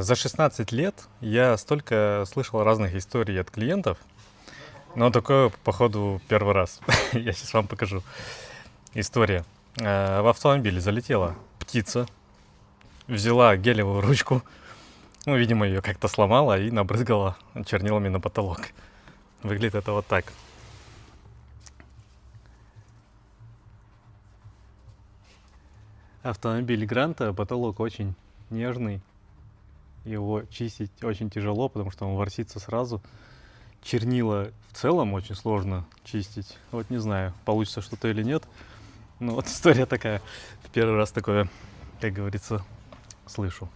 За 16 лет я столько слышал разных историй от клиентов, но такое, походу, первый раз. Я сейчас вам покажу. История. В автомобиле залетела птица, взяла гелевую ручку, ну, видимо, ее как-то сломала и набрызгала чернилами на потолок. Выглядит это вот так. Автомобиль Гранта, потолок очень нежный. Его чистить очень тяжело, потому что он ворсится сразу. Чернила в целом очень сложно чистить. Вот не знаю, получится что-то или нет. Но вот история такая. В первый раз такое, как говорится, слышу.